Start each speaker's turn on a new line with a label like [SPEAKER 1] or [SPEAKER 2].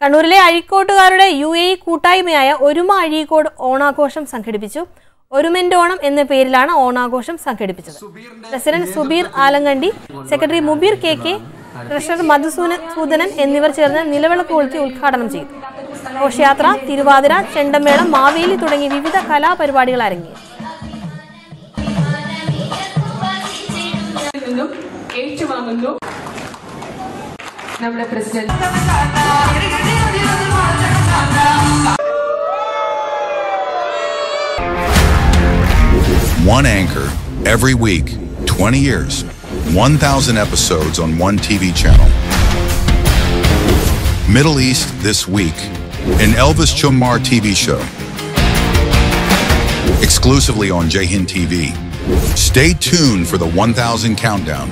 [SPEAKER 1] കണ്ണൂരിലെ അഴീക്കോട്ടുകാരുടെ UAE കൂട്ടായ്മയായ ഒരുമ അഴീക്കോട് ഓണാഘോഷം സംഘടിപ്പിച്ചു. ഒരുമെന്റെ ഓണം എന്ന പേരിലാണ് ഓണാഘോഷം സംഘടിപ്പിച്ചത്. President Subeer Alangandi, secretary Mubeer KK, treasurer Madhusudanan എന്നിവർ ചേർന്ന് നിലവിളക്ക് കൊളുത്തി ഉദ്ഘാടനം ചെയ്തു. ഘോഷയാത്ര, തിരുവാതിര, ചെണ്ടമേളം, മാവേലി തുടങ്ങി വിവിധ കലാപരിപാടികൾ അരങ്ങേറി.
[SPEAKER 2] One anchor every week, 20 years, 1,000 episodes on one TV channel. Middle East this week, an Elvis Chummar TV show. Exclusively on Jai Hind TV. Stay tuned for the 1,000 countdown.